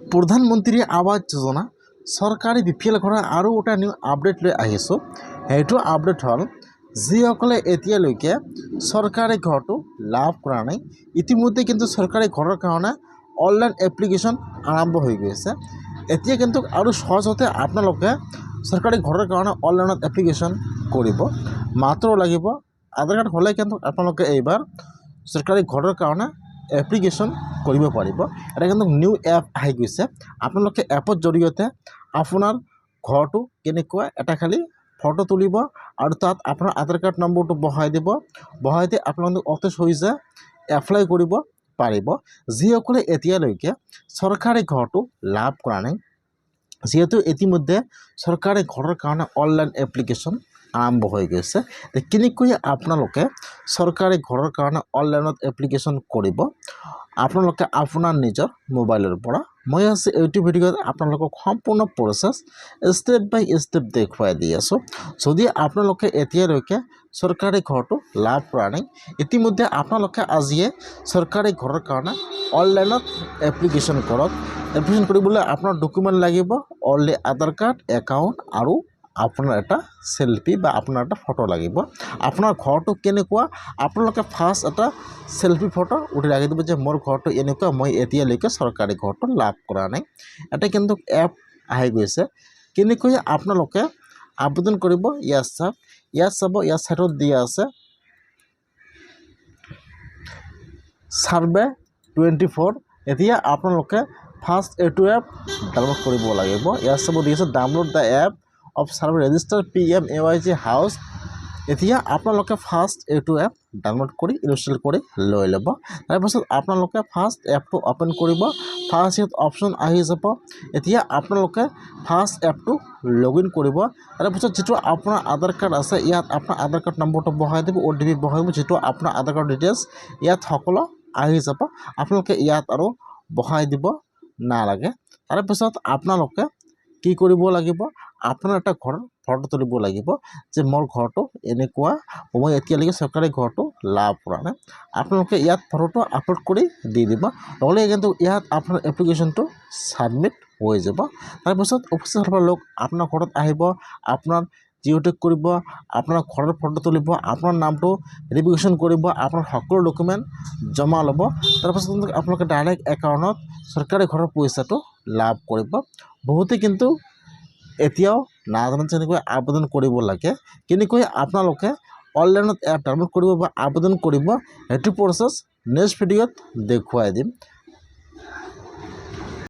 প্ৰধানমন্ত্ৰী আৱাস যোজনা চৰকাৰী বিপিএল ঘৰৰ আৰু এটা নিউ আপডেট লৈ আহিছোঁ। সেইটো আপডেট হ'ল যিসকলে এতিয়ালৈকে চৰকাৰী ঘৰটো লাভ কৰা নাই, ইতিমধ্যে কিন্তু চৰকাৰী ঘৰৰ কাৰণে অনলাইন এপ্লিকেশ্যন আৰম্ভ হৈ গৈছে। এতিয়া কিন্তু আৰু সহজতে আপোনালোকে চৰকাৰী ঘৰৰ কাৰণে অনলাইনত এপ্লিকেশ্যন কৰিব। মাত্ৰ লাগিব আধাৰ কাৰ্ড হ'লে কিন্তু আপোনালোকে এইবাৰ চৰকাৰী ঘৰৰ কাৰণে এপ্লিকেশ্যন কৰিব পাৰিব। এটা কিন্তু নিউ এপ আহি গৈছে। আপোনালোকে এপৰ জৰিয়তে আপোনাৰ ঘৰটো কেনেকুৱা এটা খালি ফটো তুলিব আৰু তাত আপোনাৰ আধাৰ কাৰ্ড নম্বৰটো বহাই দিব। বহাই দি আপোনালোকে অতি সহজে এপ্লাই কৰিব পাৰিব। যিসকলে এতিয়ালৈকে চৰকাৰী ঘৰটো লাভ কৰা নাই, যিহেতু ইতিমধ্যে চৰকাৰী ঘৰৰ কাৰণে অনলাইন এপ্লিকেশ্যন আৰম্ভ হৈ গৈছে। কেনেকৈ আপোনালোকে চৰকাৰী ঘৰৰ কাৰণে অনলাইনত এপ্লিকেশ্যন কৰিব আপোনালোকে আপোনাৰ নিজৰ মোবাইলৰ পৰা। মই আজি এইটো ভিডিঅ'ত আপোনালোকক সম্পূৰ্ণ প্ৰচেছ ষ্টেপ বাই ষ্টেপ দেখুৱাই দি আছোঁ। যদি আপোনালোকে এতিয়ালৈকে চৰকাৰী ঘৰটো লাভ কৰা নাই, ইতিমধ্যে আপোনালোকে আজিয়ে চৰকাৰী ঘৰৰ কাৰণে অনলাইনত এপ্লিকেশ্যন কৰক। এপ্লিকেশ্যন কৰিবলৈ আপোনাৰ ডকুমেণ্ট লাগিব অনলি আধাৰ কাৰ্ড, একাউণ্ট আৰু আপোনাৰ এটা চেল্ফি বা আপোনাৰ এটা ফটো লাগিব। আপোনাৰ ঘৰটো কেনেকুৱা আপোনালোকে ফাৰ্ষ্ট এটা চেল্ফি ফটো উঠি ৰাখি দিব যে মোৰ ঘৰটো এনেকুৱা, মই এতিয়ালৈকে চৰকাৰী ঘৰটো লাভ কৰা নাই। এটা কিন্তু এপ আহি গৈছে। কেনেকৈ আপোনালোকে আবেদন কৰিব ইয়াত চাব, ইয়াত চাইটত দিয়া আছে সাৰ্ভে 24। এতিয়া আপোনালোকে ফাৰ্ষ্ট এইটো এপ ডাউনলোড কৰিব লাগিব। ইয়াত চাব দি আছে download the app of survey register PMAYG house. এতিয়া আপোনালোকে ফাৰ্ষ্ট এইটো এপ ডাউনলোড কৰি ইনষ্টল কৰি লৈ ল'ব। তাৰপিছত আপোনালোকে ফাৰ্ষ্ট এপটো অ'পেন কৰিব। ফাৰ্ষ্ট ইয়াত অপশ্যন আহি যাব। এতিয়া আপোনালোকে ফাৰ্ষ্ট এপটো লগ ইন কৰিব। তাৰপিছত যিটো আপোনাৰ আধাৰ কাৰ্ড আছে, ইয়াত আপোনাৰ আধাৰ কাৰ্ড নম্বৰটো বহাই দিব, OTP বহাই দিব, যিটো আপোনাৰ আধাৰ কাৰ্ড ডিটেইলছ ইয়াত সকলো আহি যাব। আপোনালোকে ইয়াত আৰু বহাই দিব নালাগে। তাৰপিছত আপোনালোকে কি কৰিব লাগিব, আপোনাৰ এটা ঘৰৰ ফটো তুলিব লাগিব যে মোৰ ঘৰটো এনেকুৱা, মই এতিয়ালৈকে চৰকাৰী ঘৰটো লাভ কৰা নাই। আপোনালোকে ইয়াত ফটোটো আপলোড কৰি দি দিব, নহ'লে কিন্তু ইয়াত আপোনাৰ এপ্লিকেশ্যনটো ছাবমিট হৈ যাব। তাৰপিছত অফিচাৰ লোক আপোনাৰ ঘৰত আহিব, আপোনাৰ জিঅ'টেক কৰিব, আপোনাৰ ঘৰৰ ফটো তুলিব, আপোনাৰ নামটো ভেৰিফিকেশ্যন কৰিব, আপোনাৰ সকলো ডকুমেণ্ট জমা ল'ব। তাৰপিছত আপোনালোকে ডাইৰেক্ট একাউণ্টত চৰকাৰী ঘৰৰ পইচাটো লাভ কৰিব। বহুতে কিন্তু এতিয়াও নাজানে যেনেকৈ আবেদন কৰিব লাগে, কেনেকৈ আপোনালোকে অনলাইনত এপ ডাউনলোড কৰিব বা আবেদন কৰিব, সেইটো প্ৰচেছ নেক্সট ভিডিঅ'ত দেখুৱাই দিম।